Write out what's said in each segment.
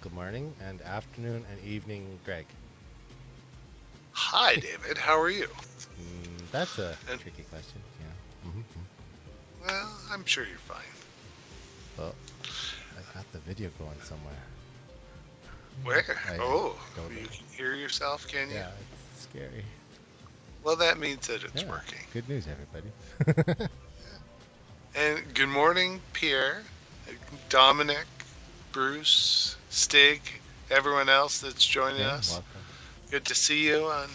good morning, and afternoon and evening, Greg. Hi, David. How are you? That's a And tricky question. Yeah. well, I'm sure you're fine. Well, I got the video going somewhere. Where? I Oh, don't know. you can hear yourself, can you? Yeah, it's scary. Well, that means that it's Yeah. working. Good news, everybody. And good morning, Pierre, Dominic, Bruce, Stig, everyone else that's joining Yeah. us. Welcome. Good to see you on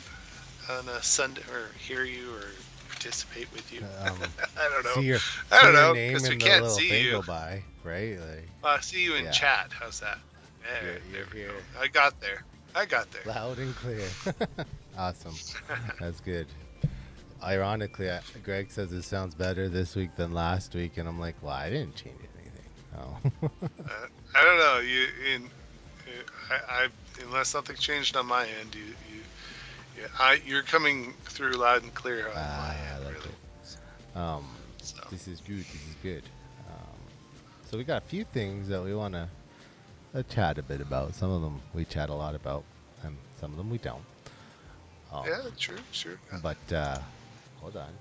a Sunday, or hear you, or participate with you. Um, I don't see know. your I see don't your know name because we in the can't little see thing you. go by, right? Like, See you in yeah. chat. How's that? You're There we go. here, I got there. I got there. loud and clear. Awesome. That's good. Ironically, Greg says it sounds better this week than last week, and I'm like, well, I didn't change anything. Oh. I don't know. I unless something changed on my end, you're coming through loud and clear on my I end, like really. it. So This is good. This is good. Um, so we got a few things that we want to chat a bit about. Some of them we chat a lot about, and some of them we don't. yeah, sure. But hold on,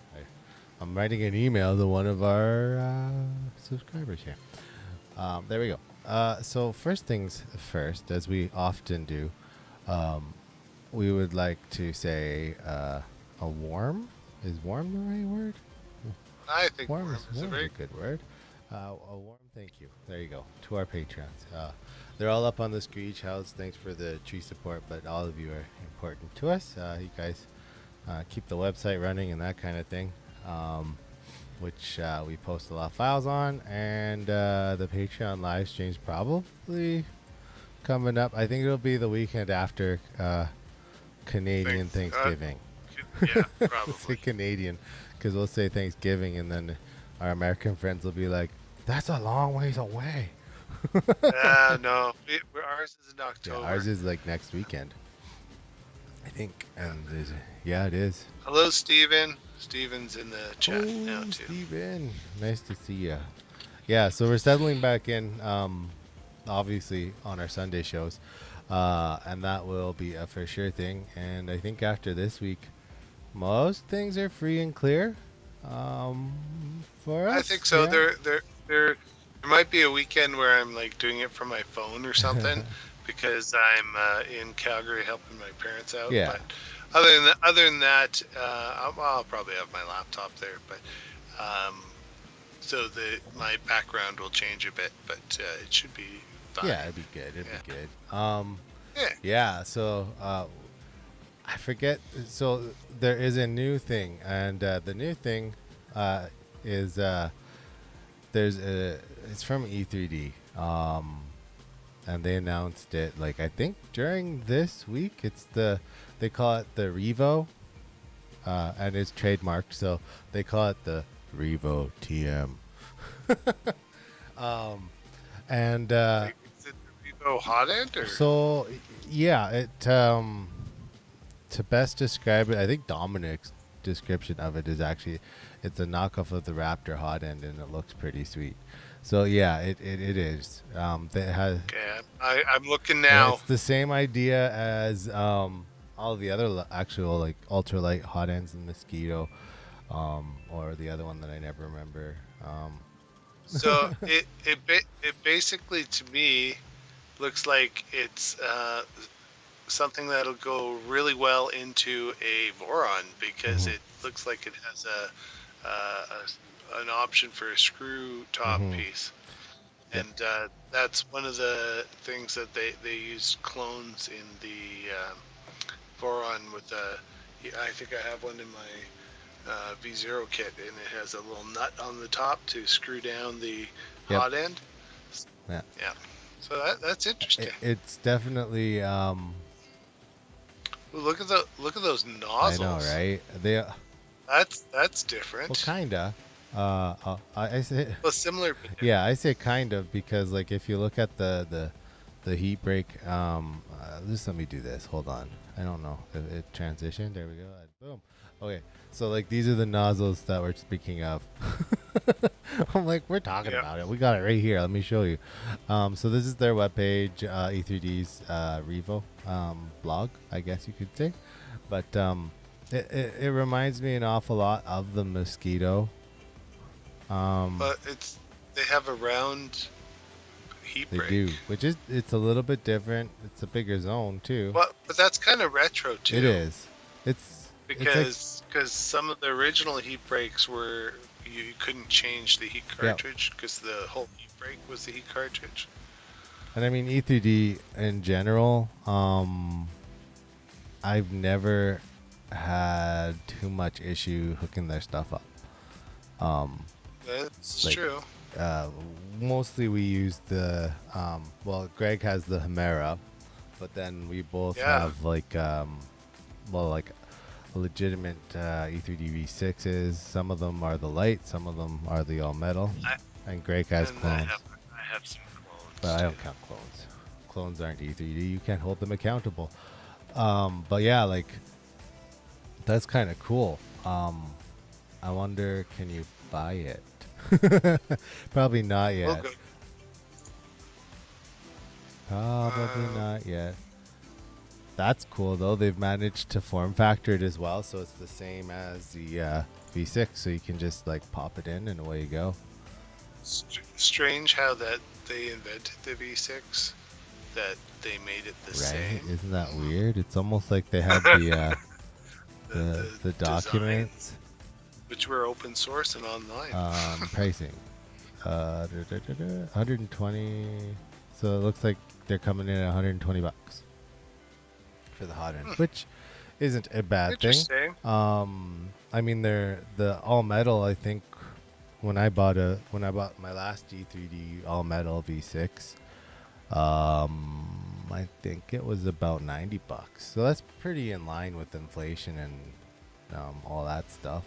I'm writing an email to one of our subscribers here. There we go. So first things first, as we often do, we would like to say a warm. Is warm the right word? I think Warm warm is is a very a good word. A warm thank you. There you go. To our patrons. They're all up on the screen. Each house. Thanks for the tree support, but all of you are important to us. You guys keep the website running and that kind of thing, which we post a lot of files on. And the Patreon live streams probably coming up. I think it'll be the weekend after Canadian Thanksgiving. yeah, Say probably. Canadian, because we'll say Thanksgiving, and then our American friends will be like, "That's a long ways away." No, ours is in Yeah, October. ours is like next weekend, I think, and yeah, it is. Hello, Steven. Steven's in the chat now Oh, too. Steven, nice to see you. Yeah, so we're settling back in, obviously on our Sunday shows, and that will be a for sure thing. And I think after this week, most things are free and clear for us. I think so. Yeah. There might be a weekend where I'm like doing it from my phone or something because I'm in Calgary helping my parents out. Yeah. But other than that, I'll probably have my laptop there. But so my background will change a bit, but it should be fine. Yeah, it'd be good. It'd be good. Yeah. Yeah. So I forget. So there is a new thing, and the new thing is there's a. It's from E3D, and they announced it like I think during this week. They call it the Revo, and it's trademarked, so they call it the Revo TM. And Is it the Vivo hot end or? so yeah, it to best describe it, I think Dominic's description of it is actually it's a knockoff of the Raptor hot end, and it looks pretty sweet. So yeah, it is. It has. Okay, I'm looking And now. it's the same idea as all the other actual like ultralight hot ends in Mosquito, or the other one that I never remember. So it basically to me looks like it's something that'll go really well into a Voron because it looks like it has an option for a screw top piece. Yep. And that's one of the things that they use clones in the Voron with I think I have one in my V0 kit, and it has a little nut on the top to screw down the Yep. hot end. Yeah. Yeah. So that's interesting. It's definitely. Ooh, look at those I nozzles. know, right? They. That's different. Well, kinda. I say. Well, similar. Yeah, I say kind of because like if you look at the heat break, just let me do this. Hold on. I don't know if it transitioned. There we go. Boom. Okay. So like these are the nozzles that we're speaking of. I'm like, we're talking Yeah. about it. We got it right here. Let me show you. So this is their webpage, E3D's Revo blog, I guess you could say. But it reminds me an awful lot of the Mosquito. But they have a round heat They break. do, which is it's a little bit different. It's a bigger zone too. But that's kind of retro too. It is. It's because some of the original heat breaks were you couldn't change the heat cartridge because the whole heat break was the heat cartridge. And I mean E3D in general, I've never had too much issue hooking their stuff up. That's like, true. Mostly we use the well, Greg has the Hemera, but then we both have like like legitimate E3D V6s. Some of them are the light, some of them are the all metal, and Greg has clones. I have some clones, but I don't count clones. Clones aren't E3D. You can't hold them accountable. But yeah, like that's kind of cool. I wonder, can you buy it? Probably not yet. Probably not yet. That's cool though. They've managed to form factor it as well, so it's the same as the V6. So you can just like pop it in and away you go. Strange how that they invented the V6, that they made it the same. Isn't that weird? It's almost like they had the the documents, designs, which were open source and online. Pricing, 120. So it looks like they're coming in at $120 for the hot end, which isn't a bad thing. I mean, they're the all metal. I think when I bought my last D3D all metal V6, I think it was about $90. So that's pretty in line with inflation and all that stuff.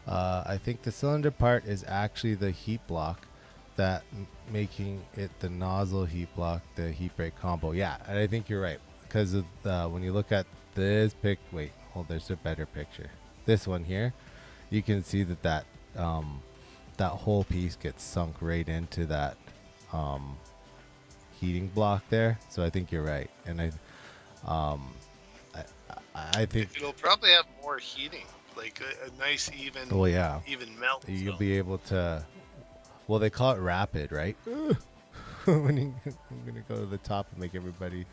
I think the cylinder part is actually the heat block that making it the nozzle heat block, the heat break combo. Yeah, and I think you're right because of when you look at this there's a better picture. This one here, you can see that whole piece gets sunk right into that heating block there. So I think you're right, and I think it'll probably have more heating, like a nice even even melt. You'll be able to. Well, they call it rapid, right? I'm gonna go to the top and make everybody.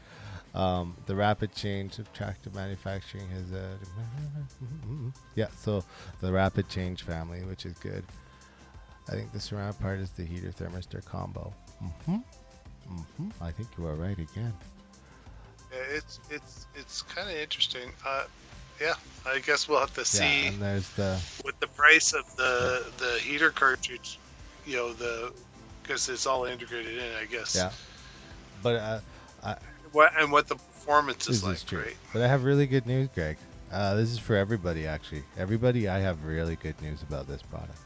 The rapid change of tractor manufacturing has so the rapid change family, which is good. I think the surround part is the heater thermistor combo. I think you are right again. Yeah, it's kind of interesting. Yeah, I guess we'll have to see. And there's with the price of the heater cartridge, because it's all integrated in, I guess. Yeah, but what the performance is like, true. Right? But I have really good news, Greg. This is for everybody, actually. Everybody, I have really good news about this product.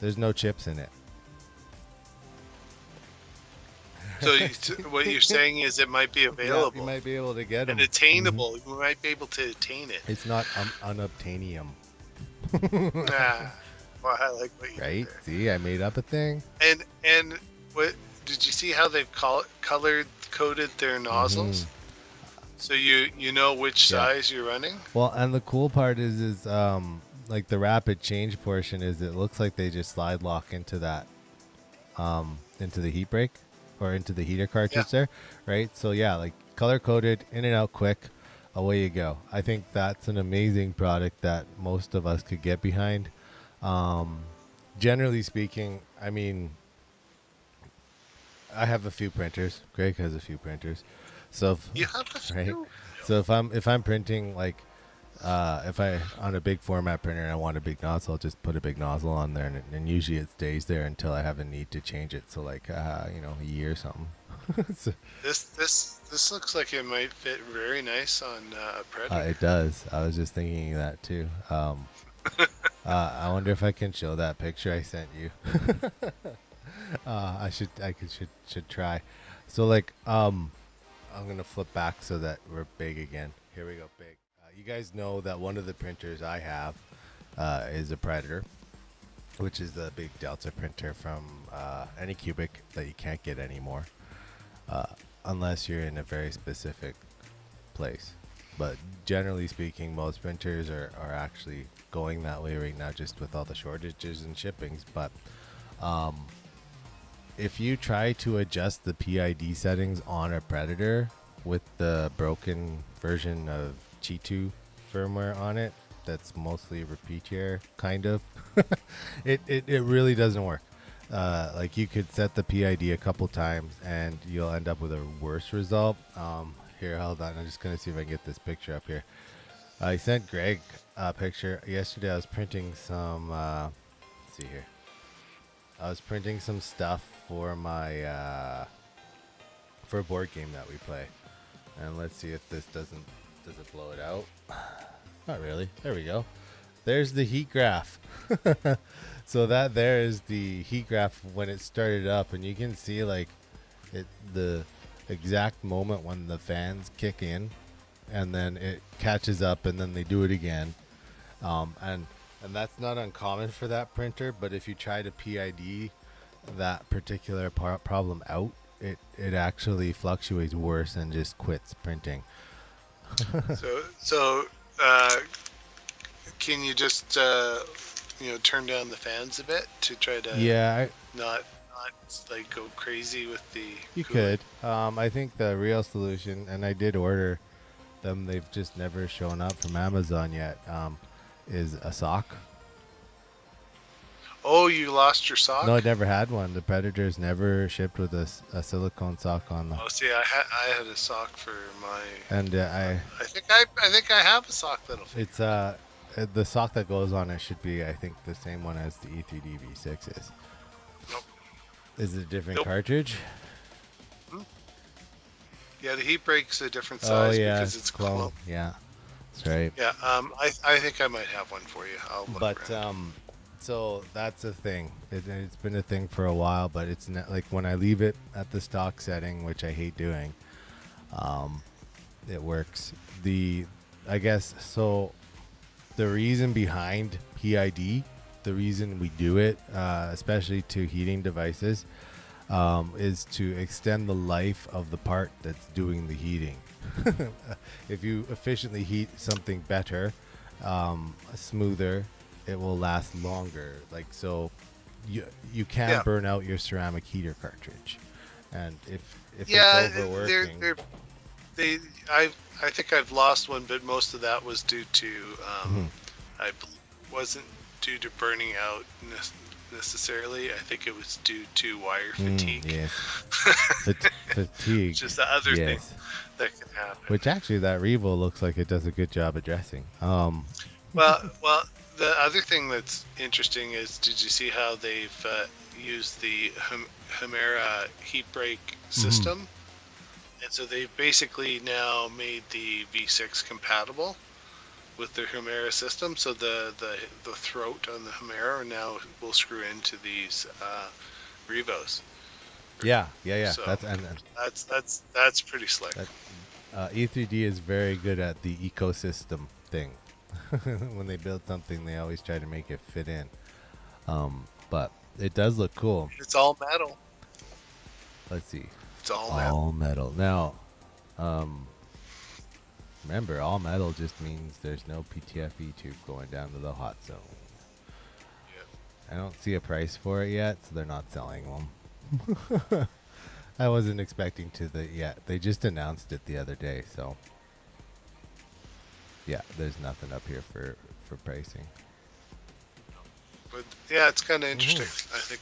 There's no chips in it. So what you're saying is it might be available. Yeah, you might be able to get them. And attainable. You might be able to attain it. It's not unobtainium. Well, I like what you right? did there. See, I made up a thing. And what did you see how they've coded their nozzles? So you know which size you're running? Well, and the cool part is like the rapid change portion is it looks like they just slide lock into that into the heat break or into the heater cartridge there, right? So yeah, like color coded, in and out quick, away you go. I think that's an amazing product that most of us could get behind. Generally speaking, I mean, I have a few printers. Greg has a few printers. So you have a few. Right? So if I'm printing like if I on a big format printer and I want a big nozzle, I'll just put a big nozzle on there, and usually it stays there until I have a need to change it. So like a year or something. So, this looks like it might fit very nice on a Predator. It does. I was just thinking that too. I wonder if I can show that picture I sent you. I should try. So like I'm gonna flip back so that we're big again. Here we go, big. You guys know that one of the printers I have is a Predator, which is the big Delta printer from Anycubic that you can't get anymore, uh, unless you're in a very specific place. But generally speaking, most printers are actually going that way right now, just with all the shortages and shippings. But if you try to adjust the PID settings on a Predator with the broken version of G2 firmware on it, that's mostly repetier, kind of, it really doesn't work. Like you could set the PID a couple times and you'll end up with a worse result. Here, hold on. I'm just going to see if I can get this picture up here. I sent Greg a picture yesterday. I was printing some, let's see here. I was printing some stuff for my, for a board game that we play. And let's see if this does it blow it out? Not really. There we go. There's the heat graph. So that there is the heat graph when it started up, and you can see like the exact moment when the fans kick in, and then it catches up, and then they do it again. And that's not uncommon for that printer, but if you try to PID that particular problem out, it actually fluctuates worse and just quits printing. So can you just turn down the fans a bit to try to not like go crazy with the you cooling? could. I think the real solution, and I did order them, they've just never shown up from Amazon yet, is a sock. Oh, you lost your sock? No, I never had one. The Predators never shipped with a silicone sock on them. Oh, see, I had a sock for my. And I think I have a sock that'll fit. It's the sock that goes on it should be, I think, the same one as the E3D V6 is. Nope. Is it a different cartridge? Hmm? Yeah, the heat break's a different size because it's clone. Yeah, that's right. Yeah, I think I might have one for you. I'll look around. So that's a thing. It's been a thing for a while, but it's not like when I leave it at the stock setting, which I hate doing. It works. I guess so. The reason behind PID, the reason we do it, especially to heating devices, is to extend the life of the part that's doing the heating. If you efficiently heat something better, smoother, it will last longer. Like, so you can burn out your ceramic heater cartridge, and if it's overworking, I think I've lost one, but most of that was due to wasn't due to burning out necessarily. I think it was due to wire fatigue. Yes. Fatigue. Just the other thing that can happen. Which actually, that Revo looks like it does a good job addressing. Well, the other thing that's interesting is, did you see how they've used the Hemera heat break system? And so they've basically now made the V6 compatible with their Hemera system. So the throat on the Hemera now will screw into these Revos. Yeah. So that's pretty slick. E3D is very good at the ecosystem thing. When they build something, they always try to make it fit in. But it does look cool. It's all metal. Let's see. It's all metal. Now, remember, all metal just means there's no PTFE tube going down to the hot zone. Yeah. I don't see a price for it yet, so they're not selling them. I wasn't expecting to yet. They just announced it the other day, so yeah, there's nothing up here for pricing. But yeah, it's kind of interesting. I think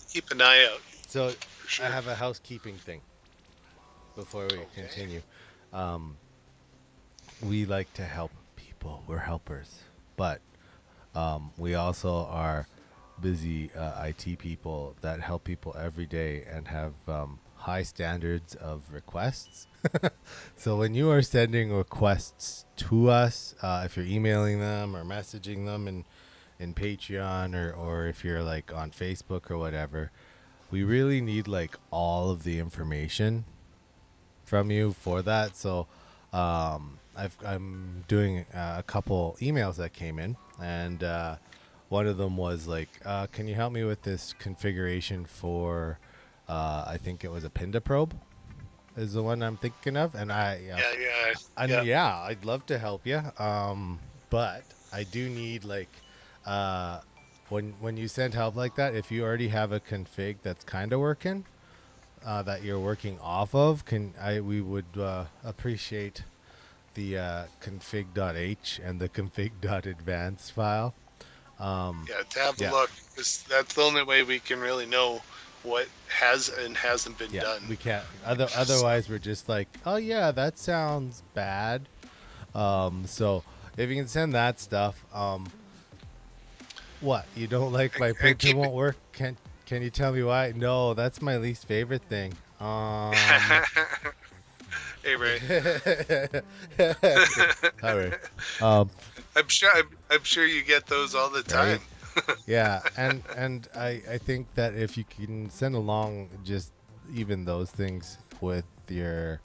keep an eye out. So sure. I have a housekeeping thing before we continue. We like to help people. We're helpers, but we also are busy IT people that help people every day and have high standards of requests. So when you are sending requests to us, if you're emailing them or messaging them in Patreon or if you're like on Facebook or whatever, we really need like all of the information from you for that. So I'm doing a couple emails that came in, and one of them was like, can you help me with this configuration for, I think it was a Pinda probe is the one I'm thinking of. And Yeah. yeah, I'd love to help you. But I do need like, uh, when you send help like that, if you already have a config that's kind of working, that you're working off of, we would appreciate the config.h and the config.advanced file. Yeah, to have a Yeah, look, 'cause that's the only way we can really know what has and hasn't been yeah, done. we can't. So, Otherwise, we're just like, oh yeah, that sounds bad. So if you can send that stuff, what you don't like my and printer keep it. won't work? Can you tell me why? No, that's my least favorite thing. Hey Ray, All right. Um, I'm sure you get those all the time. right. Yeah, and I think that if you can send along just even those things with your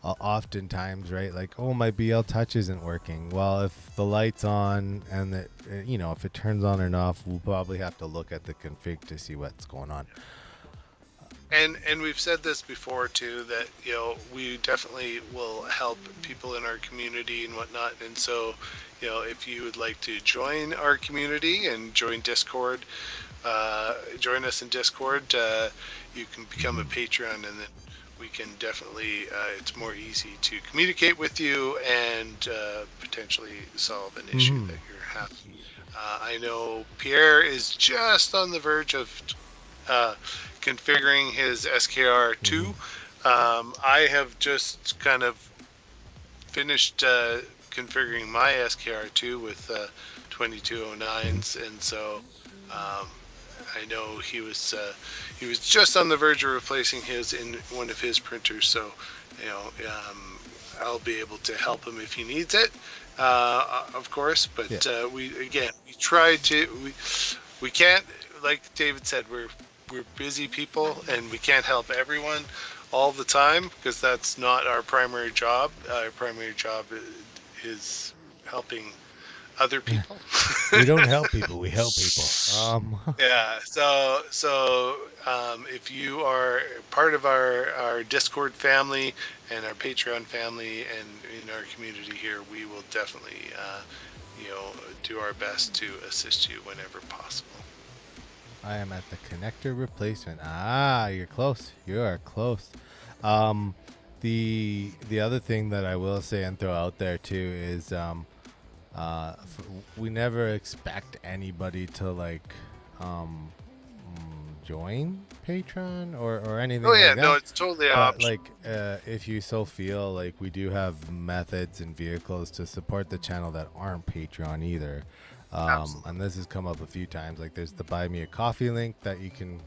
oftentimes, right, like, oh, my BL touch isn't working. Well, if the light's on and if it turns on and off, we'll probably have to look at the config to see what's going on. And we've said this before too, that we definitely will help people in our community and whatnot. And so if you would like to join our community and join Discord, join us in Discord, you can become a Patreon, and then we can definitely it's more easy to communicate with you and potentially solve an issue that you're having. I know Pierre is just on the verge of configuring his SKR2. I have just kind of finished configuring my SKR2 with 2209s, and so I know he was just on the verge of replacing his in one of his printers. So I'll be able to help him if he needs it, of course. But we try to we can't, like David said, we're busy people and we can't help everyone all the time because that's not our primary job. Our primary job is helping other people. We don't help people, we help people. Yeah. So if you are part of our Discord family and our Patreon family and in our community here, we will definitely do our best to assist you whenever possible. I am at the connector replacement. You're close. You are close. The other thing that I will say and throw out there too is we never expect anybody to like join Patreon or anything Oh yeah, like that. no, it's totally optional. Like if you so feel, like, we do have methods and vehicles to support the channel that aren't Patreon either. And this has come up a few times. Like, there's the Buy Me a Coffee link that you can.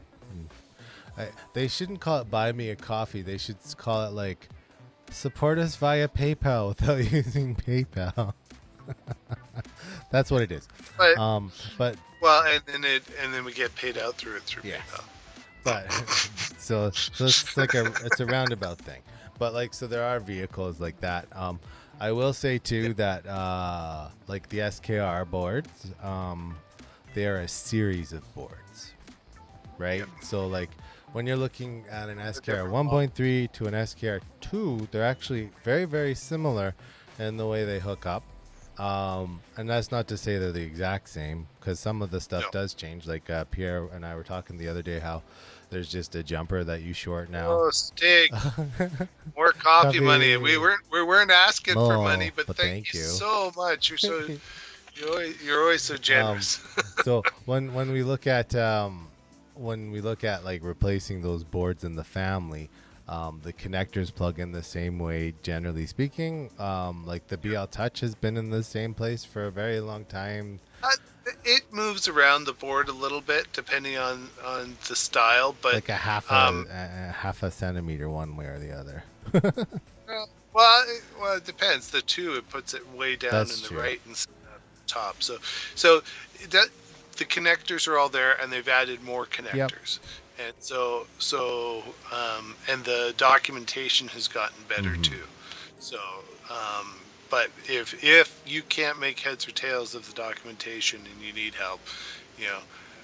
They shouldn't call it Buy Me a Coffee. They should call it like support us via PayPal without using PayPal. That's what it is. But well, and then we get paid out through PayPal. But so it's like it's a roundabout thing. But like, so there are vehicles like that. I will say too that like the SKR boards, they are a series of boards, right? Yep. So like when you're looking at an SKR 1.3 to an SKR 2, they're actually very, very similar in the way they hook up. And that's not to say they're the exact same, because some of the stuff does change. Like Pierre and I were talking the other day how there's just a jumper that you short now. Oh, Stig. More coffee money. We weren't asking for money, but thank you so much. You're always so generous. So when we look at like replacing those boards in the family, the connectors plug in the same way, generally speaking. Like the BL Touch has been in the same place for a very long time. It moves around the board a little bit depending on the style, but like a half a centimeter one way or the other. well, it depends. The 2, it puts it way down That's in the true. right instead of the top. So that the connectors are all there, and they've added more connectors. And and the documentation has gotten better Mm-hmm. too. So, um, but if you can't make heads or tails of the documentation and you need help, you know,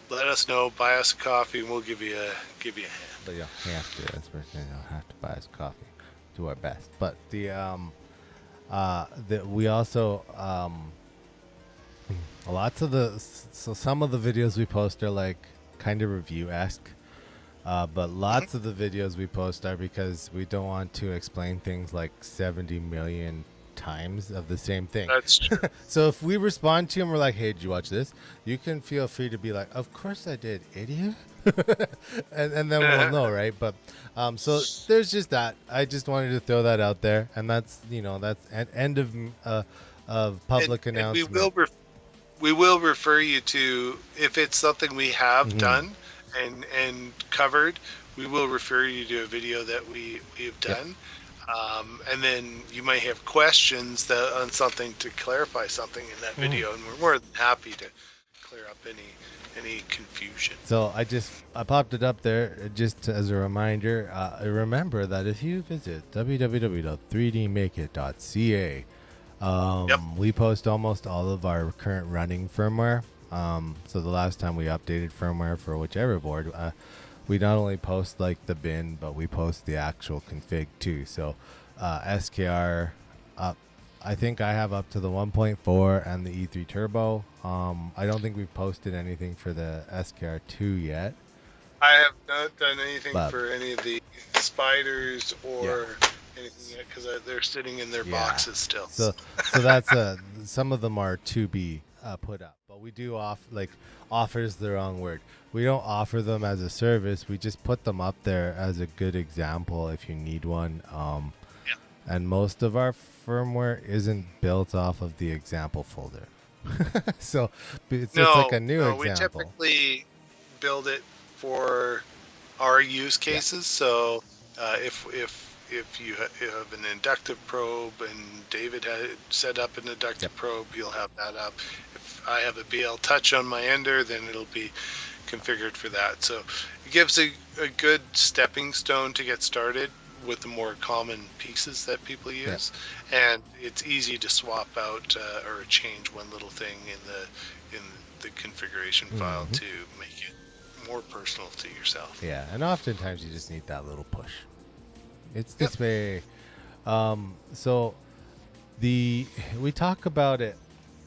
let us know. Buy us a coffee, and we'll give you a hand. But you don't have to. That's what you don't have to buy us coffee. Do our best. But we also lots of some of the videos we post are like kind of review-esque. But Mhm. lots of the videos we post are because we don't want to explain things like 70 million times of the same thing. That's true. So if we respond to you and we're like, hey, did you watch this? You can feel free to be like, of course I did, idiot. And then we'll know, right? But so there's just that. I just wanted to throw that out there. And that's, that's an end of public And announcement. we will refer you to, if it's something we have Mm-hmm. done and covered, we will refer you to a video that we have Yep. done. And then you might have questions on something to clarify something in that Mm-hmm. video, and we're more than happy to clear up any confusion. So I popped it up there just as a reminder. Remember that if you visit www.3dmakeit.ca, Yep. we post almost all of our current running firmware. So the last time we updated firmware for whichever board, we not only post like the bin, but we post the actual config too. So SKR up. I think I have up to the 1.4 and the E3 Turbo. I don't think we've posted anything for the SKR2 yet, I have not done anything but for any of the spiders yeah, or anything yet because they're sitting in their yeah. boxes still. So that's some of them are to be put up, but we do offer is the wrong word. We don't offer them as a service. We just put them up there as a good example if you need one. Yeah. And most of our firmware isn't built off of the example folder. So it's like a No, new no, we example. typically build it for our use Yeah. cases. So if you have an inductive probe and David had set up an Yep. inductive probe, you'll have that up. If I have a BL touch on my ender, then it'll be configured for that. So it gives a good stepping stone to get started with the more common pieces that people Yep. use, and it's easy to swap out or change one little thing in the configuration file Hmm. to make it more personal to yourself. Yeah, and oftentimes you just need that little push. It's Yep. this way. So the we talk about it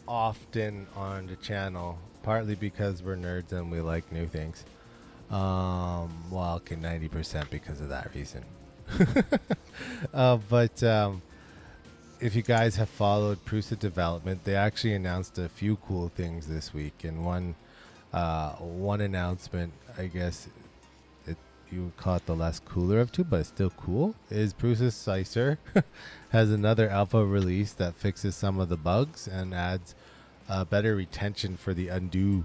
often on the channel, partly because we're nerds and we like new things. Well, okay, 90% because of that reason. But if you guys have followed Prusa development, they actually announced a few cool things this week, and one announcement, I guess you would call it the less cooler of two, but it's still cool, is Prusa's Sicer has another alpha release that fixes some of the bugs and adds better retention for the undo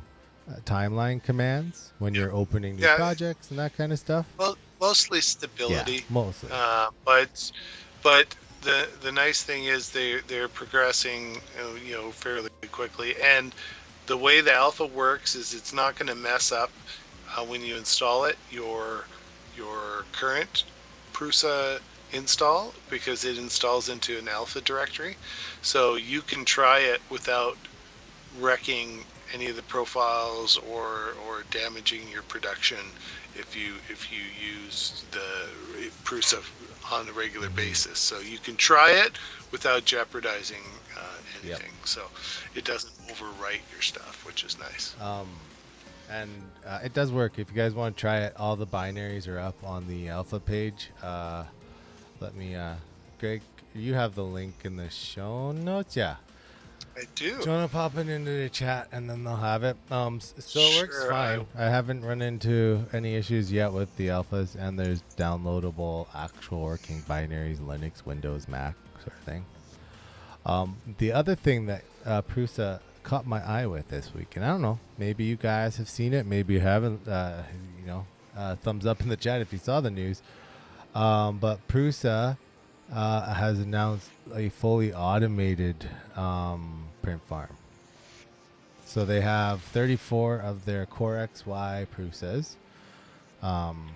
timeline commands when Yeah. you're opening new Yeah. projects and that kind of stuff. Well, mostly Yeah, stability, mostly. but the nice thing is they're progressing, fairly quickly, and the way the alpha works is it's not going to mess up when you install it your current Prusa install, because it installs into an alpha directory, so you can try it without wrecking any of the profiles or damaging your production if you use the Prusa on a regular Hmm. basis. So you can try it without jeopardizing Yep. anything. So it doesn't overwrite your stuff, which is nice. Um, and it does work. If you guys want to try it, all the binaries are up on the alpha page. Let me, Greg, you have the link in the show notes. Yeah. I do. Do you want to pop it into the chat and then they'll have it? So it works Sure. fine. I haven't run into any issues yet with the alphas, and there's downloadable, actual working binaries, Linux, Windows, Mac, sort of thing. The other thing that Prusa caught my eye with this week, and I don't know, maybe you guys have seen it, maybe you haven't. Thumbs up in the chat if you saw the news. But Prusa has announced a fully automated print farm. So they have 34 of their Core XY Prusas um,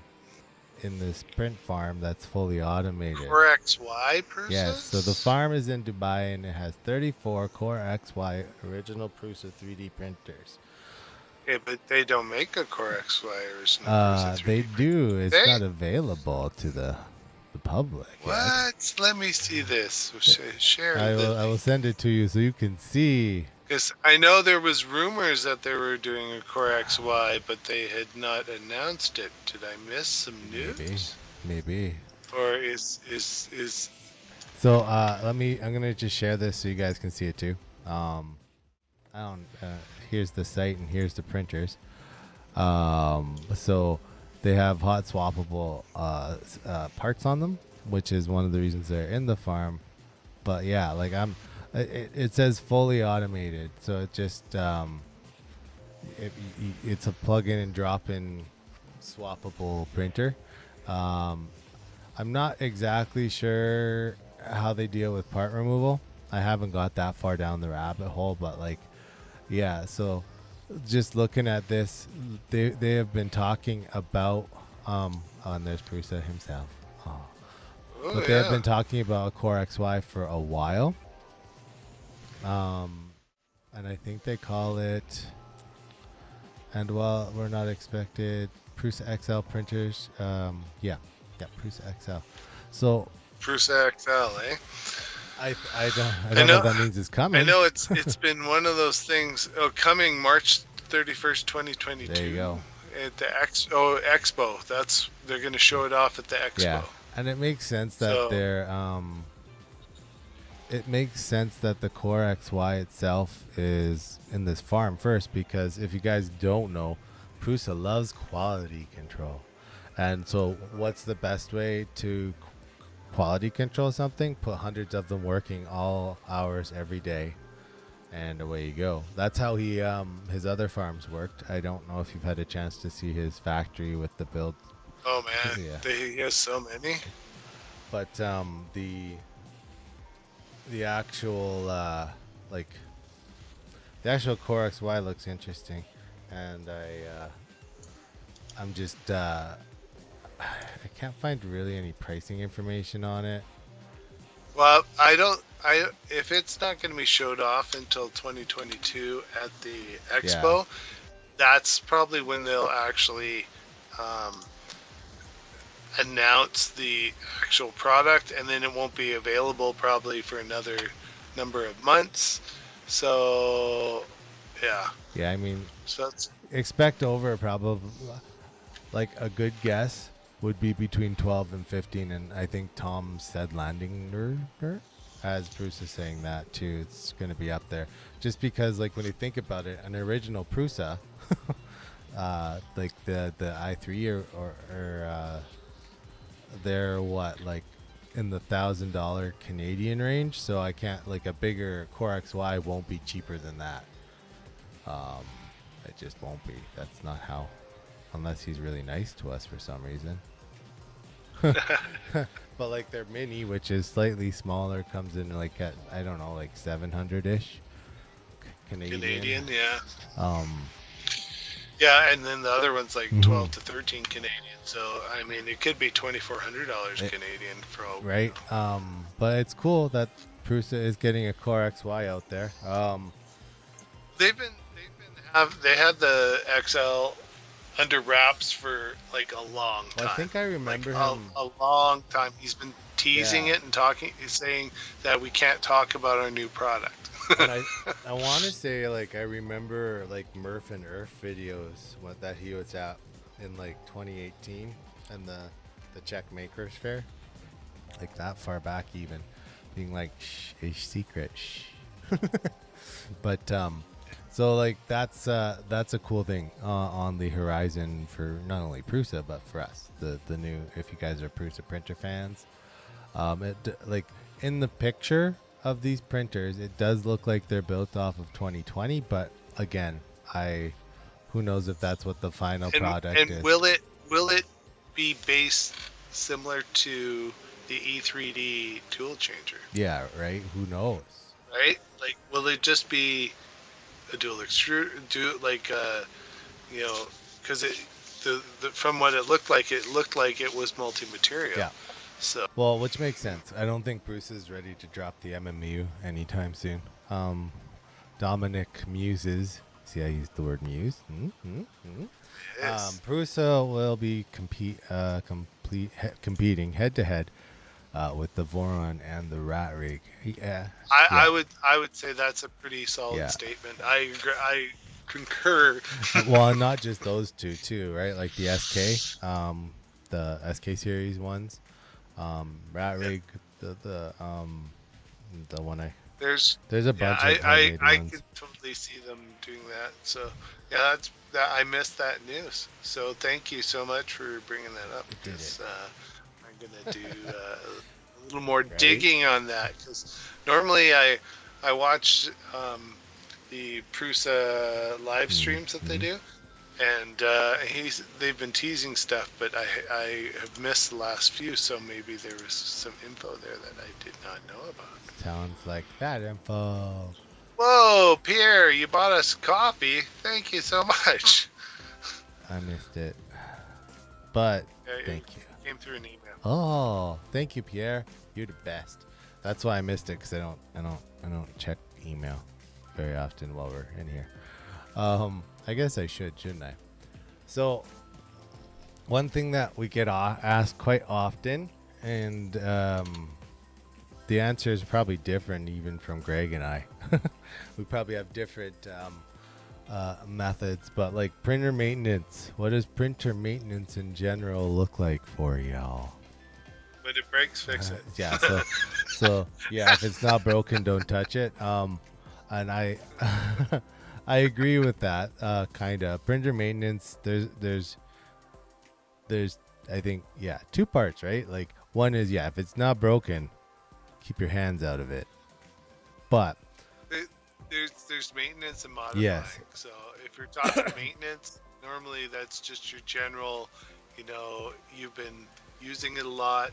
in this print farm that's fully automated. Core XY Yes, so the Prusas? farm is in Dubai and it has 34 Core XY original Prusa 3D printers. Okay, but they don't make a Core XY original Prusa They 3D printer, do. do It's they? not available to the public yet. What? Let me see this. Share the I will link. send it to you so you can see. Because I know there was rumors that they were doing a Core XY, but they had not announced it. Did I miss some Maybe, news? maybe. Or is So I'm gonna just share this so you guys can see it too. I don't. Here's the site and here's the printers. So they have hot swappable parts on them, which is one of the reasons they're in the farm. But yeah, like it says fully automated, so it just it's a plug-in and drop-in swappable printer. Um, I'm not exactly sure how they deal with part removal. I haven't got that far down the rabbit hole, but like, yeah. So just looking at this, they have been talking about and there's Prusa himself. Oh. oh But they have yeah. been talking about Core XY for a while. And I think they call it, and well, we're not expected, Prusa XL printers. Yeah, Prusa XL. So Prusa XL, eh? I I don't know know if that means it's I coming. know it's been one of those things. Oh, coming March 31st, There you 2022 go. at the Expo. They're going to show it off at the Yeah, Expo. and it makes sense that So, they're it makes sense that the Core XY itself is in this farm first, because if you guys don't know, Prusa loves quality control. And so what's the best way to quality control something? Put hundreds of them working all hours every day, and away you go. That's how he his other farms worked. I don't know if you've had a chance to see his factory with the build. oh man, Yeah. he has so many. But the actual like the actual Core XY looks interesting, and I'm just I can't find really any pricing information on it. Well, I don't. If it's not going to be showed off until 2022 at the Yeah, Expo, that's probably when they'll actually um, announce the actual product, and then it won't be available probably for another number of months. So, yeah. yeah. I mean, So that's expect over probably like a good guess would be between 12 and 15, and I think Tom said landing as Bruce is saying that too. It's going to be up there just because, like, when you think about it, an original Prusa like the i3 or they're what, like in the $1,000 Canadian range, so I can't, like, a bigger Core XY won't be cheaper than that. It just won't be. That's not how, unless he's really nice to us for some reason. But like their mini, which is slightly smaller, comes in like at, I don't know, like 700 ish Canadian. Canadian, yeah. Um, Yeah, and then the other one's like mhm. 12 to 13 Canadian. So, I mean, it could be $2,400 It- Canadian for all we right. know. But it's cool that Prusa is getting a Core XY out there. They had the XL under wraps for like a long Well, I time. think I Like remember him. a long time. He's been teasing Yeah. it and saying that we can't talk about our new product. And I want to say, like, I remember like Murph and Earth videos that he was at in like 2018 and the Czech Makers Fair, like that far back even, being like, shh, a secret, shh. But so like that's a cool thing on the horizon for not only Prusa but for us, the new, if you guys are Prusa printer fans. Like in the picture of these printers, it does look like they're built off of 2020, but again, who knows if that's what the final product And is. will it be based similar to the E3D tool changer? Yeah, right. Who knows? Right? Like, will it just be a dual extrude, because from what it looked like it was multi-material. Yeah. So Well, which makes sense. I don't think Bruce is ready to drop the MMU anytime soon. Dominic Muses. See, I used the word muse. yes. Prusa will be competing head to head with the Voron and the Rat Rig. Yeah. I would say that's a pretty solid Yeah. statement. I agree, I concur. Well, not just those two too, right? Like the SK series ones, Rat Rig, the one There's there's a bunch of homemade I ones. could totally see them doing that. So yeah, I missed that news. So thank you so much for bringing that up, Did because it. I'm gonna do a little more Right? digging on that, because normally I watch the Prusa live streams that they do, and they've been teasing stuff, but I have missed the last few, so maybe there was some info there that I did not know about. Sounds like that info. Whoa, Pierre, you bought us coffee. Thank you so much. I missed it, but Yeah, thank you. Came through an email. Oh, thank you, Pierre. You're the best. That's why I missed it, because I don't check email very often while we're in here. I guess I shouldn't I? So, one thing that we get asked quite often, and the answer is probably different even from Greg and I. We probably have different methods, but like printer maintenance. What does printer maintenance in general look like for y'all? When it breaks, fix it. Yeah, so yeah, if it's not broken, don't touch it. And I I agree with that. Kind of printer maintenance. There's I think, yeah, two parts, right? Like one is, yeah, if it's not broken, keep your hands out of it. But There's maintenance and modifying. Yes. So if you're talking maintenance, normally that's just your general, you've been using it a lot.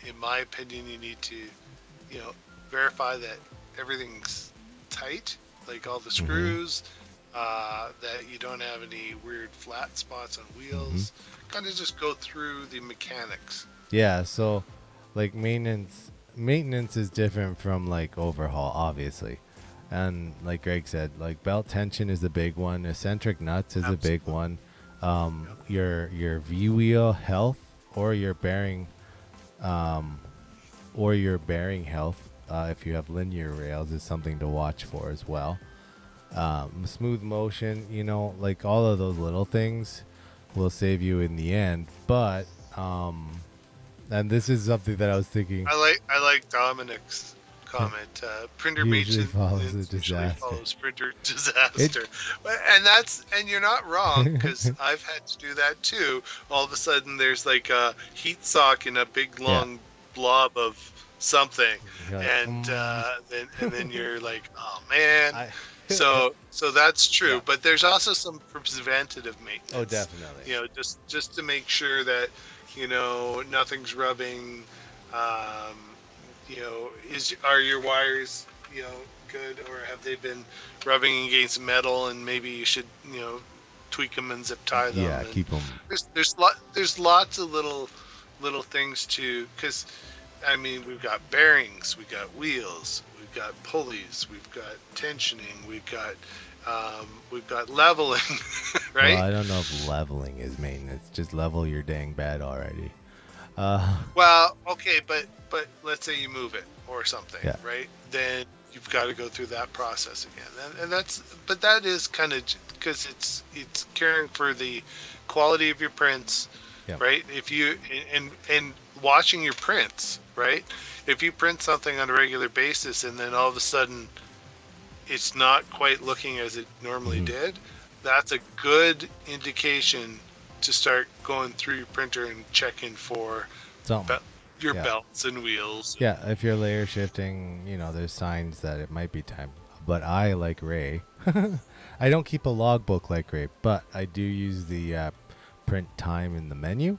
In my opinion, you need to, verify that everything's tight, like all the screws, that you don't have any weird flat spots on wheels. Kind of just go through the mechanics. yeah, so like maintenance is different from like overhaul, obviously. And like Greg said, like belt tension is a big one. Eccentric nuts is a big one. Your V wheel health or your bearing health, if you have linear rails, is something to watch for as well. Smooth motion, like all of those little things will save you in the end. But and this is something that I was thinking. I like Dominic's comment. Printer Usually maintenance follows a usually disaster. follows printer disaster. And you're not wrong, because I've had to do that too. All of a sudden, there's like a heat sock in a big long blob of something, You're like, and then you're like, oh man. So that's true, Yeah. but there's also some preventative maintenance. Oh, definitely. Just to make sure that nothing's rubbing. Are your wires good, or have they been rubbing against metal, and maybe you should tweak them and zip tie them? Yeah, and keep them. there's lots of little things to, because we've got bearings, we've got wheels, we've got pulleys, we've got tensioning, we've got leveling, right? Well, I don't know if leveling is maintenance. Just level your dang bed already. Well, okay, but let's say you move it or something, Yeah. right? Then you've got to go through that process again, and that is kind of, because it's caring for the quality of your prints, Yeah. right? If you and watching your prints, right? If you print something on a regular basis and then all of a sudden it's not quite looking as it normally did, that's a good indication to start going through your printer and checking for Something. your Yeah. belts and wheels. Yeah, if you're layer shifting, there's signs that it might be time. But I, like Ray, I don't keep a logbook like Ray, but I do use the print time in the menu.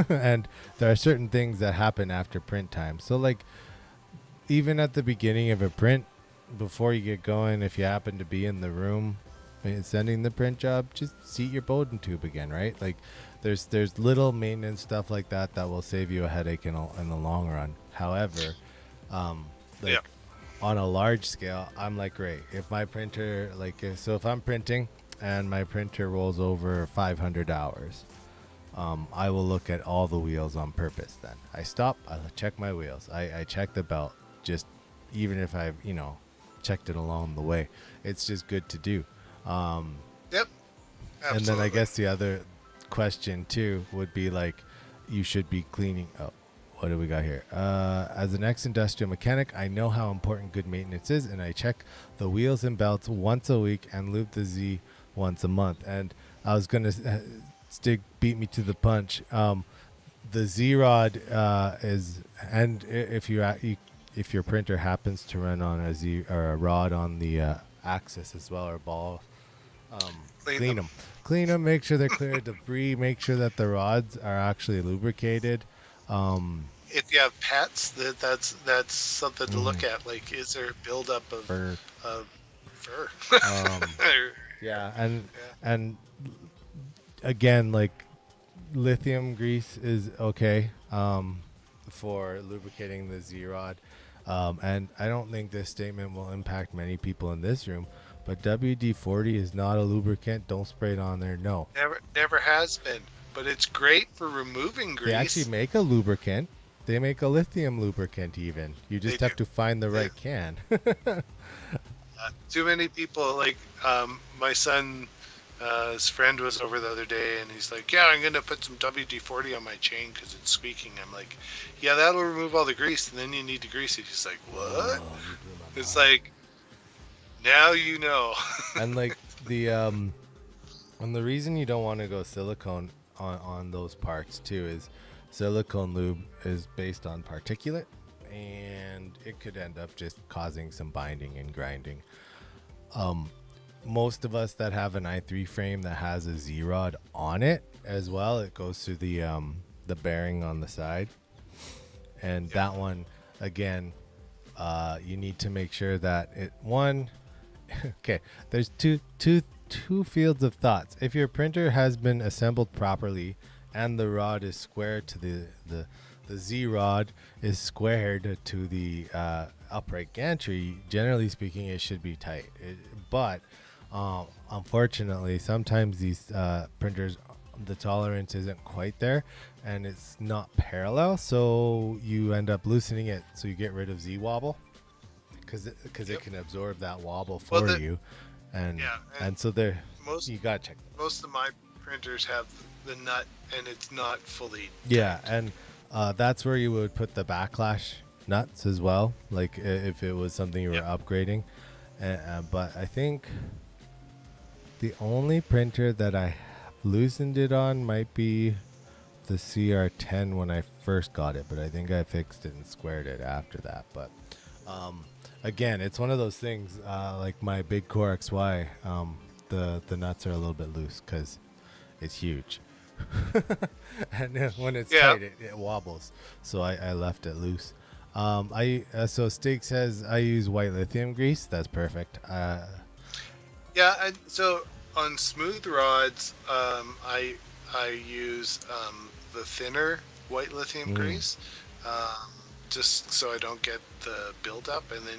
And there are certain things that happen after print time. So, like, even at the beginning of a print, before you get going, if you happen to be in the room, sending the print job, just seat your Bowden tube again, right? Like there's little maintenance stuff like that that will save you a headache in the long run. However, like Yeah. on a large scale, I'm like, great, if my printer, like, if I'm printing and my printer rolls over 500 hours, I will look at all the wheels on purpose. Then I stop, I check my wheels, I check the belt, just even if I've checked it along the way. It's just good to do. Yep. Absolutely. And then I guess the other question too would be like, you should be cleaning. Oh, what do we got here? As an ex-industrial mechanic, I know how important good maintenance is, and I check the wheels and belts once a week and lube the Z once a month. And I was gonna Stig beat me to the punch. The Z rod is, and if your printer happens to run on a Z or a rod on the axis as well, or ball, clean them, make sure they're clear of debris, make sure that the rods are actually lubricated. If you have pets, that's something to look at. Like, is there a buildup of Fur. Fur? Yeah, and again, like, lithium grease is okay for lubricating the Z rod, and I don't think this statement will impact many people in this room. But WD-40 is not a lubricant. Don't spray it on there. No. Never has been. But it's great for removing grease. They actually make a lubricant. They make a lithium lubricant even. You just have to find the right can. Too many people, like my son, his friend was over the other day, and he's like, yeah, I'm going to put some WD-40 on my chain because it's squeaking. I'm like, yeah, that'll remove all the grease, and then you need to grease it. He's like, what? It's like, now you know. And like and the reason you don't want to go silicone on those parts too is silicone lube is based on particulate, and it could end up just causing some binding and grinding. Most of us that have an i3 frame that has a Z rod on it as well, it goes through the bearing on the side, and that one again, you need to make sure that okay, there's two fields of thoughts. If your printer has been assembled properly and the rod is squared to the Z rod is squared to the upright gantry, generally speaking, it should be tight. But unfortunately, sometimes these printers, the tolerance isn't quite there, and it's not parallel, so you end up loosening it, so you get rid of Z wobble, because it can absorb that wobble for you, and so there you gotta check. Most of my printers have the nut, and it's not fully tight. And that's where you would put the backlash nuts as well, like if it was something you were upgrading. But I think the only printer that I loosened it on might be the CR10 when I first got it, but I think I fixed it and squared it after that. But again, it's one of those things, like my big Core XY, the nuts are a little bit loose because it's huge. And when it's tight, it wobbles, so I left it loose. So Stig says I use white lithium grease. That's perfect. So on smooth rods, I use the thinner white lithium grease, just so I don't get the buildup. And then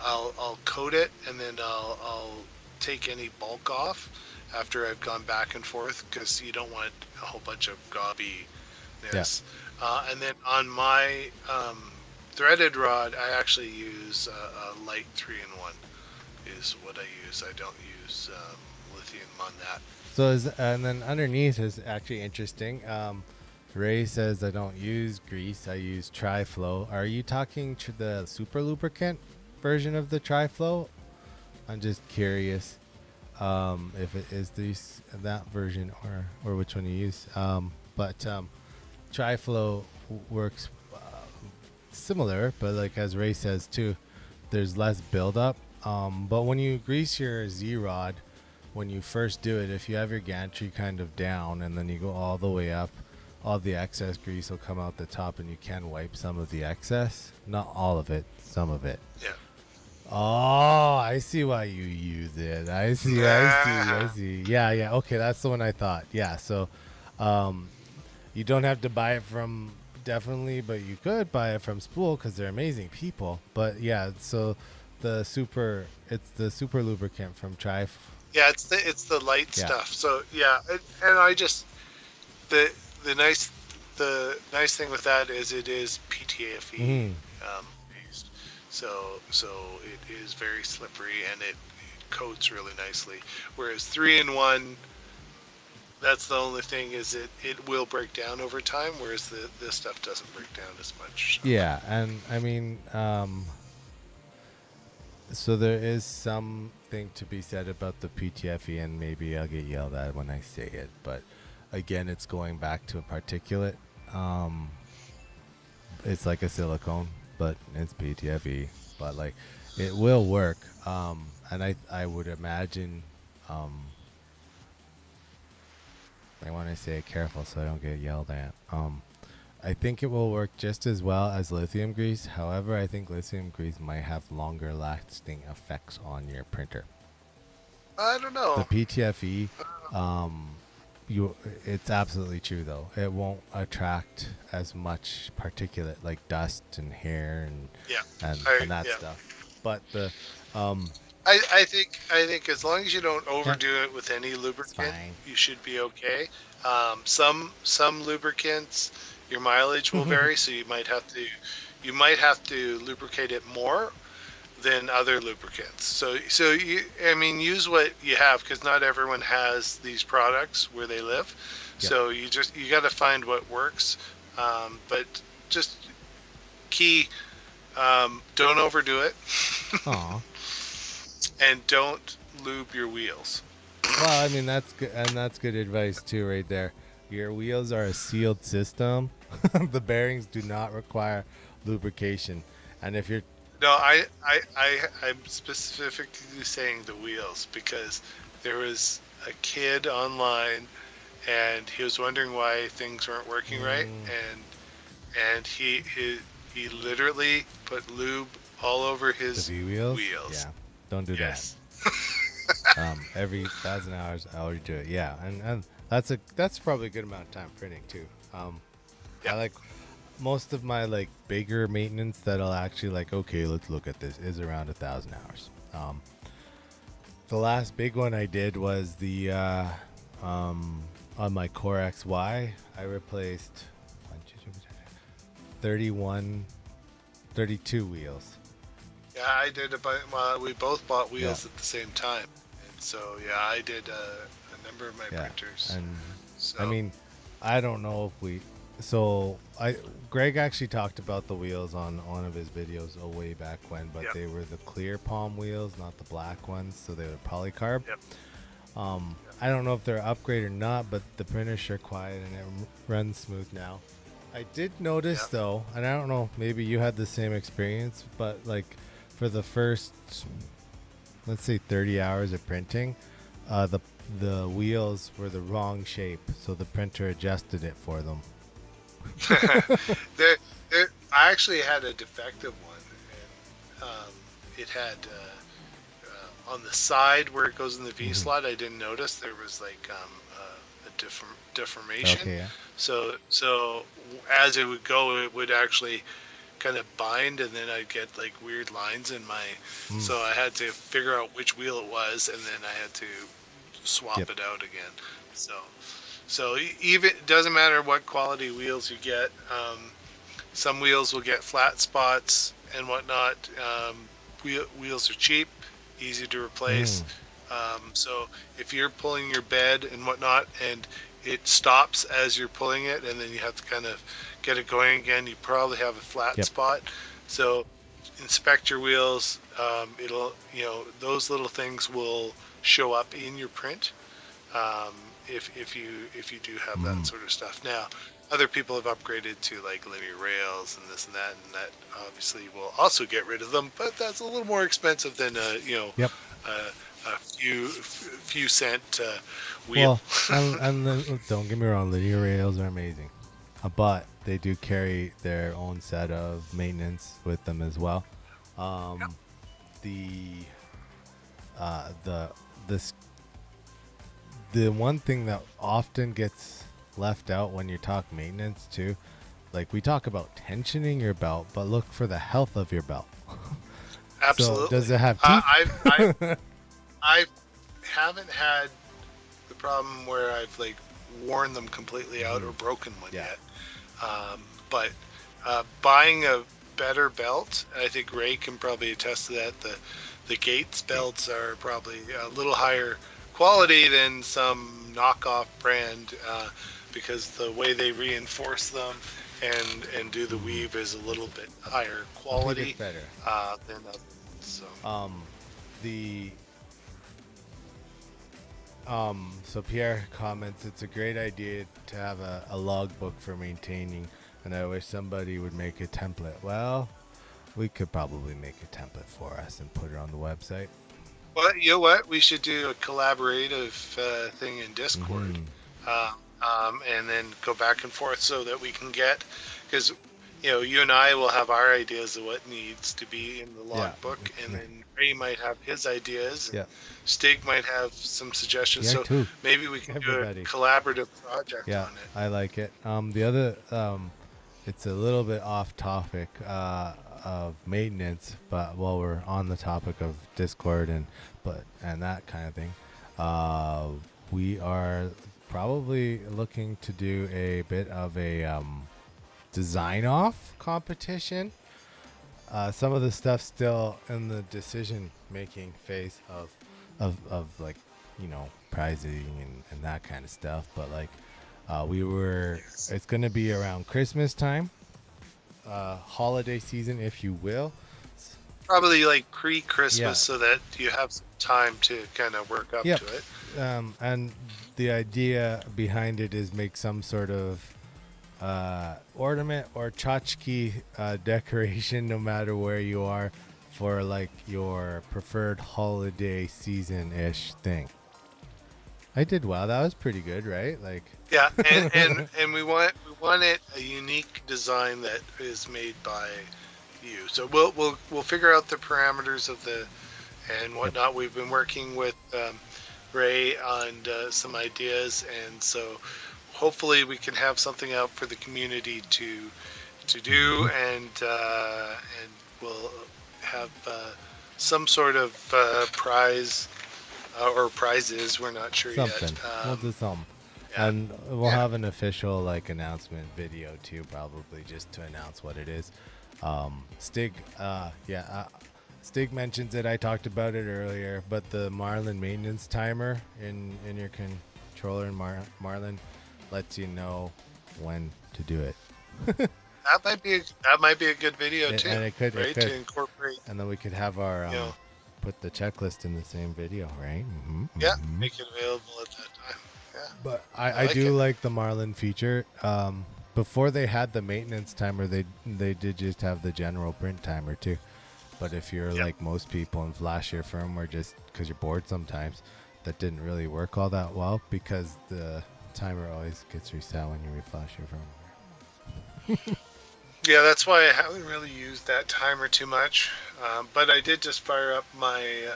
I'll coat it, and then I'll take any bulk off after I've gone back and forth, because you don't want a whole bunch of gobbiness. And then on my threaded rod, I actually use a light 3-in-1 is what I use. I don't use lithium on that. So and then underneath is actually interesting. Ray says I don't use grease, I use Tri-Flow. Are you talking to the super lubricant version of the Tri-Flow? I'm just curious if it is that version or which one you use. But Tri-Flow works similar, but like as Ray says too, there's less buildup. But when you grease your Z-Rod, when you first do it, if you have your gantry kind of down and then you go all the way up, all the excess grease will come out the top, and you can wipe some of the excess. Not all of it, some of it. Yeah. Oh, I see why you use it. I see. I Nah. see. Yeah, yeah. Okay, that's the one I thought. Yeah. So, um, you don't have to buy it from definitely, but you could buy it from Spool because they're amazing people. But yeah, so it's the super lubricant from Tri. Yeah, it's the light Yeah. stuff. So yeah, and I just the the nice the nice thing with that is it is PTFE Hmm. based, so it is very slippery and it coats really nicely. Whereas 3-in-1, that's the only thing is it will break down over time, whereas this stuff doesn't break down as much. So. Yeah, and I mean, so there is something to be said about the PTFE, and maybe I'll get yelled at when I say it, but again, it's going back to a particulate. Um, it's like a silicone, but it's PTFE. But like, it will work. And I would imagine, um, I want to say it careful so I don't get yelled at. I think it will work just as well as lithium grease. However, I think lithium grease might have longer lasting effects on your printer. I don't The know. PTFE, um, you it's absolutely true though. It won't attract as much particulate like dust and hair Yeah, and that yeah. stuff. But the um I think as long as you don't yeah, overdo it with any it's lubricant, fine. you should be okay. Some lubricants, your mileage will vary, so you might have to lubricate it more than other lubricants. So I mean, use what you have because not everyone has these products where they live. Yep. So you got to find what works. But just key, don't overdo it, Aw. and don't lube your wheels. Well, I mean that's good, and that's good advice too, right there. Your wheels are a sealed system. The bearings do not require lubrication, and if you're No, I'm specifically saying the wheels because there was a kid online and he was wondering why things weren't working right, mm, and he literally put lube all over the his V wheels, wheels. yeah, don't do that. Yes. Every 1,000 hours, I'll redo it. Yeah, and that's probably a good amount of time printing too. I Yep. like most of my like bigger maintenance that I'll actually like. Okay, let's look at this. Is around 1,000 hours. The last big one I did was the on my Core XY. I replaced 31, 32 wheels. Yeah, I did about. Well, we both bought Yeah, wheels at the same time, and so yeah, I did a number of my yeah, printers. and I So mean, I don't know if we. So I, Greg actually talked about the wheels on one of his videos way back when, but yep, they were the clear palm wheels, not the black ones. So they were polycarb. yep, yep, I don't know if they're upgrade or not, but the printer's sure quiet and it runs smooth now. I did notice yep. though, and I don't know, maybe you had the same experience, but like for the first, let's say 30 hours of printing, the wheels were the wrong shape, so the printer adjusted it for them. there, I actually had a defective one, and it had on the side where it goes in the V Hmm. slot. I didn't notice there was like a deformation. Okay, yeah. So as it would go, it would actually kind of bind, and then I'd get like weird lines in my. Mm, So I had to figure out which wheel it was, and then I had to yep. swap it out again. So even it doesn't matter what quality wheels you get. Some wheels will get flat spots and whatnot. Wheels are cheap, easy to replace. Mm, So if you're pulling your bed and whatnot, and it stops as you're pulling it, and then you have to kind of get it going again, you probably have a flat yep. spot. So inspect your wheels. It'll, those little things will show up in your print, um, if you do have that Mm, sort of stuff. Now, other people have upgraded to like linear rails and this and that obviously will also get rid of them, but that's a little more expensive than yep. a few cent wheel. Well, don't get me wrong, linear rails are amazing, but they do carry their own set of maintenance with them as well. Yep. Um, the the this the one thing that often gets left out when you talk maintenance too, like we talk about tensioning your belt, but look for the health of your belt. Absolutely. So does it have teeth? I haven't had the problem where I've like worn them completely out or broken one yet. But buying a better belt, I think Ray can probably attest to that. The Gates belts are probably a little higher quality than some knockoff brand because the way they reinforce them and do the weave is a little bit higher quality better than others. So so Pierre comments, it's a great idea to have a logbook for maintaining, and I wish somebody would make a template. Well, we could probably make a template for us and put it on the website. Well, you know what? We should do a collaborative thing in Discord, and then go back and forth so that we can get, because you and I will have our ideas of what needs to be in the logbook, and then Ray might have his ideas, and Stig might have some suggestions. So too. Maybe we can do a collaborative project on it. I like it. The other, it's a little bit off topic of maintenance, but while we're on the topic of Discord and that kind of thing, we are probably looking to do a bit of a design off competition. Some of the stuff still in the decision making phase of like pricing and that kind of stuff, but like it's going to be around Christmas time, holiday season, if you will. Probably like pre-Christmas, so that you have some time to kind of work up to it. And the idea behind it is make some sort of ornament or tchotchke decoration, no matter where you are, for like your preferred holiday season-ish thing. I did well. That was pretty good, right? Like and we want it a unique design that is made by you. So we'll figure out the parameters of and whatnot. We've been working with Ray on some ideas, and so hopefully we can have something out for the community to do, and we'll have some sort of prize or prizes. We're not sure something. Yet. We'll do something. And we'll have an official like announcement video too, probably, just to announce what it is. Stig, Stig mentions it. I talked about it earlier, but the Marlin maintenance timer in your controller in Marlin lets you know when to do it. That might be a good video too. And it could to incorporate. And then we could have our put the checklist in the same video, right? Make it available at that time. Yeah. But I do like the Marlin feature. Before they had the maintenance timer, they did just have the general print timer too. But if you're like most people and flash your firmware just because you're bored sometimes, that didn't really work all that well, because the timer always gets reset when you reflash your firmware. Yeah, that's why I haven't really used that timer too much. But I did just fire up my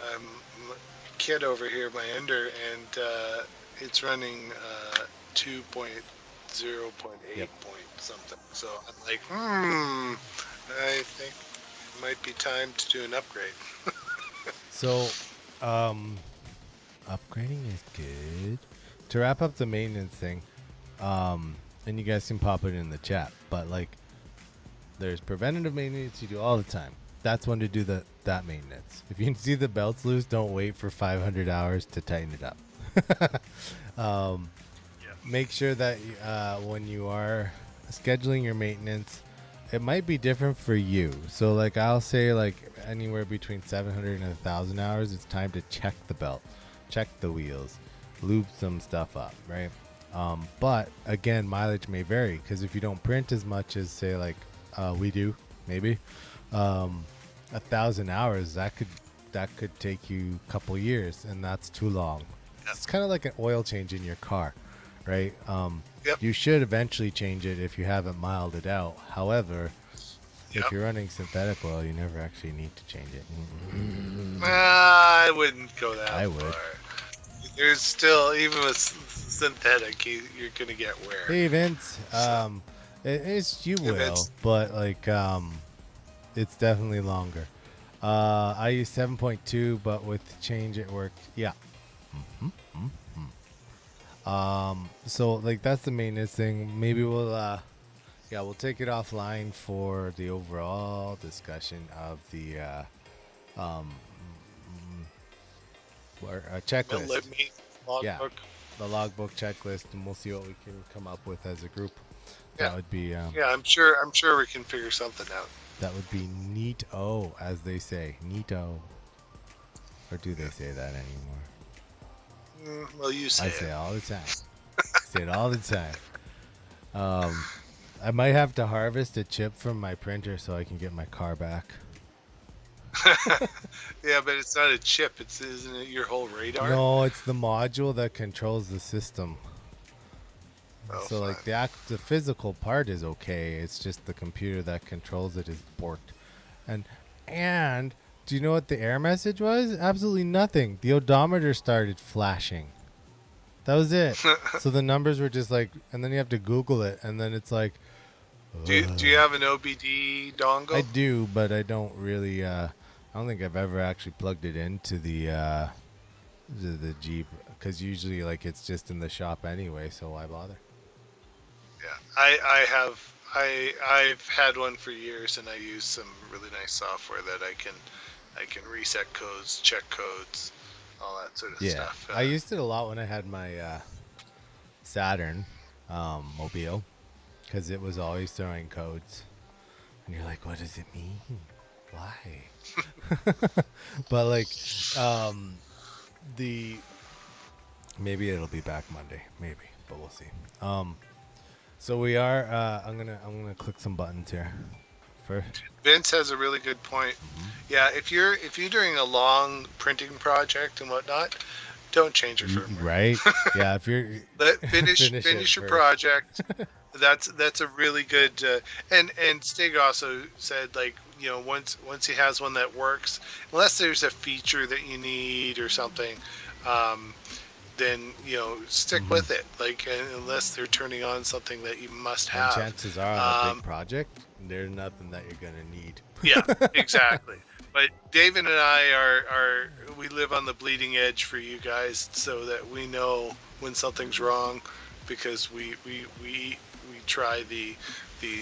kit over here, my Ender, and it's running 2.0.8 point something. So I'm like, I think it might be time to do an upgrade. So, upgrading is good. To wrap up the maintenance thing, and you guys can pop it in the chat, but like, there's preventative maintenance you do all the time. That's when to do that maintenance. If you see the belts loose, don't wait for 500 hours to tighten it up. Make sure that when you are scheduling your maintenance, it might be different for you. So like I'll say like anywhere between 700 and 1,000 hours, it's time to check the belt, check the wheels, lube some stuff up, right? But again, mileage may vary, because if you don't print as much as say like we do, maybe 1,000 hours, that could take you a couple years, and that's too long. It's kind of like an oil change in your car, right? You should eventually change it if you haven't miled it out. However, if you're running synthetic oil, you never actually need to change it. I wouldn't go that I would. far. There's still, even with synthetic, you're gonna get wear. Hey Vince, So- it's you Hey, will, Vince. but like it's definitely longer. I use 7.2, but with change it worked. Yeah. So like that's the maintenance thing. Maybe we'll we'll take it offline for the overall discussion of the checklist. Let me logbook. Yeah. The logbook checklist, and we'll see what we can come up with as a group. Yeah. That would be Yeah, I'm sure we can figure something out. that would be neato, as they say, neato. Or do they say that anymore? Well, you say I it. say it all the time. Say it all the time. I might have to harvest a chip from my printer so I can get my car back. Yeah, but it's not a chip. Isn't it your whole radar? No, it's the module that controls the system. Oh, So like the physical part is okay. It's just the computer that controls it is borked. And do you know what the error message was? Absolutely nothing. The odometer started flashing. That was it. So the numbers were just like, and then you have to Google it, and then it's like. do you have an OBD dongle? I do, but I don't really. I don't think I've ever actually plugged it into the Jeep, because usually like it's just in the shop anyway. So why bother? Yeah, I've had one for years, and I use some really nice software that I can reset codes, check codes, all that sort of Yeah, stuff. I used it a lot when I had my Saturn mobile, because it was always throwing codes, and you're like, what does it mean? Why? But like, maybe it'll be back Monday, maybe, but we'll see. So we are. I'm gonna click some buttons here. Vince has a really good point. Yeah, if you're doing a long printing project and whatnot, don't change your firmware. Right? Yeah, if you're finish your project. That's a really good. And Stig also said, like, once he has one that works, unless there's a feature that you need or something, then stick with it. Like, unless they're turning on something that you must have. And chances are on a big project, there's nothing that you're gonna need. Yeah, exactly. But David and I we live on the bleeding edge for you guys, so that we know when something's wrong, because we try the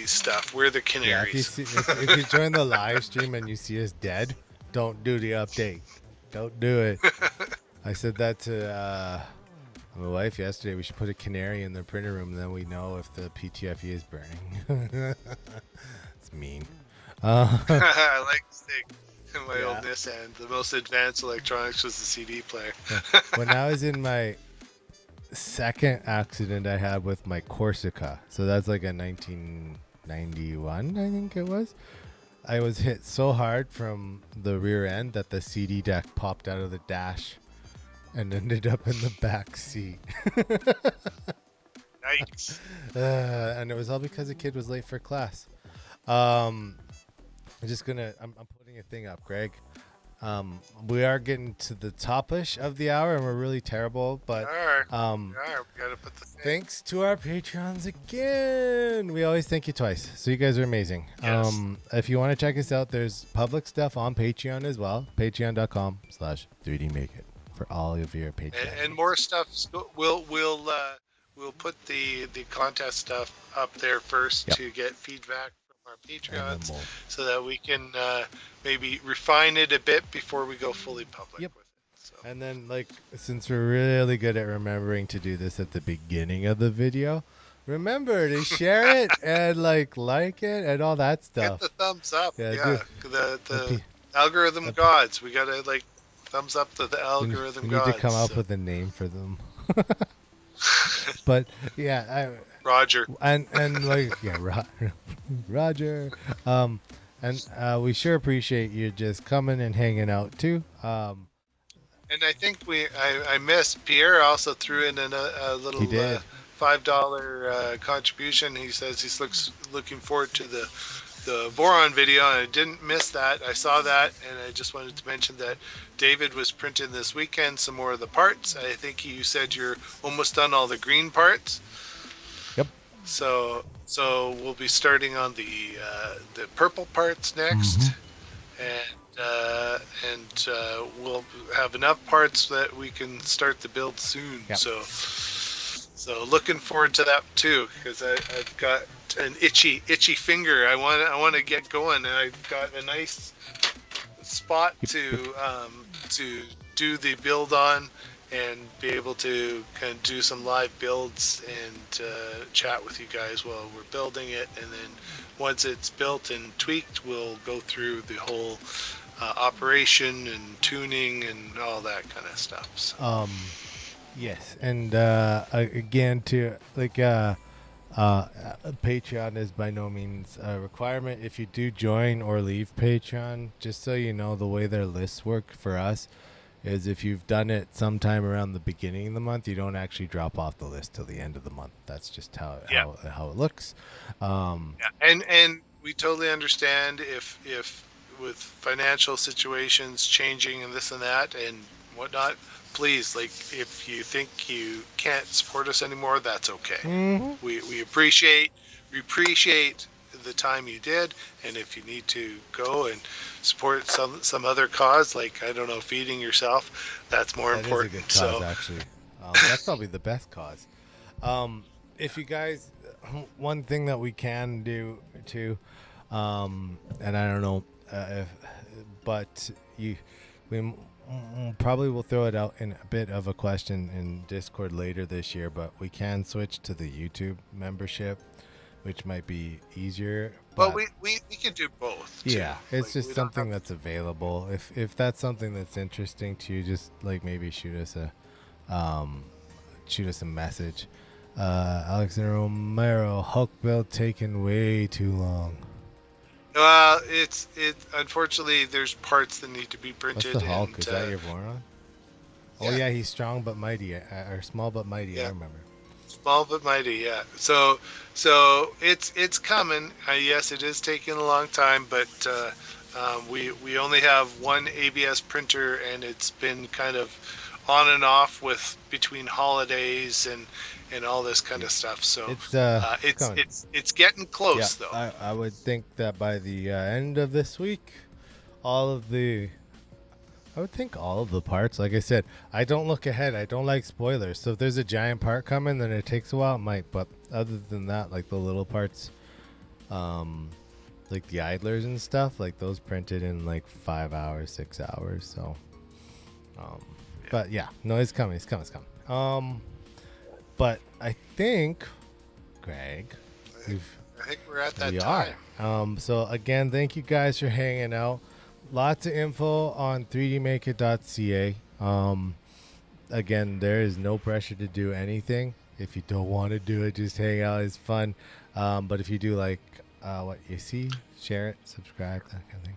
stuff. We're the Yeah, canaries. if you join the live stream and you see us dead, don't do the update. Don't do it. I said that to my wife yesterday. We should put a canary in the printer room, and then we know if the PTFE is burning. It's mean. I like to stick in my Yeah. old Nissan. The most advanced electronics was the CD player. When I was in my second accident I had with my Corsica, so that's like a 1991, I think it was. I was hit so hard from the rear end that the CD deck popped out of the dash and ended up in the back seat. Nice. And it was all because a kid was late for class. I'm putting a thing up, Greg. We are getting to the topish of the hour, and we're really terrible, but We gotta put the thing. thanks to our Patreons again. We always thank you twice, so you guys are amazing. Yes. If you want to check us out, there's public stuff on Patreon as well. Patreon.com/3dmakeit for all of your Patreon. And more stuff. We'll put the contest stuff up there first to get feedback from our Patreons, so that we can maybe refine it a bit before we go fully public with it. So. And then, like, since we're really good at remembering to do this at the beginning of the video, remember to share it and like it and all that stuff. Get the thumbs up. Yeah, The algorithm gods. We gotta thumbs up to the algorithm we need gods. to come up with a name for them. But yeah, Roger. and Roger. And we sure appreciate you just coming and hanging out too. And I think I missed, Pierre also threw in a little He did. $5 contribution. He says he's looking forward to the the Voron video, and I didn't miss that. I saw that, and I just wanted to mention that David was printing this weekend some more of the parts. I think you said you're almost done all the green parts. Yep. So we'll be starting on the purple parts next, and we'll have enough parts that we can start the build soon. Yep. So looking forward to that too, because I've got an itchy finger. I want to get going, and I've got a nice spot to do the build on, and be able to kind of do some live builds and chat with you guys while we're building it. And then once it's built and tweaked, we'll go through the whole operation and tuning and all that kind of stuff. So. Yes, and again, to Patreon is by no means a requirement. If you do join or leave Patreon, just so you know, the way their lists work for us is if you've done it sometime around the beginning of the month, you don't actually drop off the list till the end of the month. That's just how it looks. And we totally understand if with financial situations changing and this and that and whatnot. Please, if you think you can't support us anymore, that's okay. We appreciate the time you did, and if you need to go and support some other cause, I don't know, feeding yourself, that's more important. Is a good cause, actually. That's probably the best cause. If you guys, one thing that we can do too, and I don't know but we probably will throw it out in a bit of a question in Discord later this year, but we can switch to the YouTube membership, which might be easier. Well, we can do both too. Yeah, it's just something that's available. If that's something that's interesting to you, just maybe shoot us a message. Alexander Romero, Hulk build taking way too long. Well, it unfortunately there's parts that need to be printed. What's the Hulk? Is that your Voron? Oh yeah, he's strong but mighty, or small but mighty. Yeah. I remember. Small but mighty, yeah. So it's coming. Yes, it is taking a long time, but we only have one ABS printer, and it's been kind of on and off with between holidays and all this kind of stuff. So it's getting close, though. I would think that by the end of this week, all of the parts, like I said, I don't look ahead. I don't like spoilers. So if there's a giant part coming, then it takes a while, it might. But other than that, the little parts, like the idlers and stuff, those printed in 5 hours, 6 hours. So, but yeah, no, it's coming. It's coming. But I think, Greg, I think we're at that time. So again, thank you guys for hanging out. Lots of info on 3dmakeit.ca. Again, there is no pressure to do anything. If you don't want to do it, just hang out. It's fun. But if you do like what you see, share it, subscribe, that kind of thing.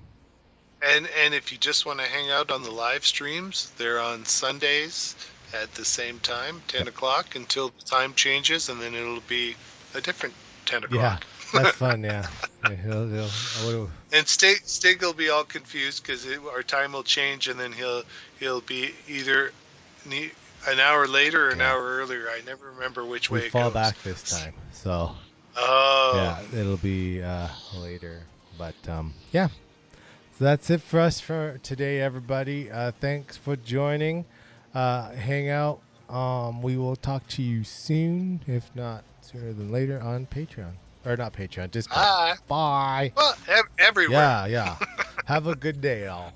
And if you just want to hang out on the live streams, they're on Sundays at the same time, 10 o'clock, until the time changes, and then it'll be a different 10 o'clock. Yeah, that's fun, yeah. And Stig will be all confused because our time will change, and then he'll be either an hour later or an hour earlier. I never remember which way it goes. We fall back this time, so yeah, it'll be later. But yeah, so that's it for us for today, everybody. Thanks for joining. Hang out. We will talk to you soon, if not sooner than later, on Patreon. Or not Patreon, Discord. Bye. Well, everywhere. Yeah. Have a good day, all.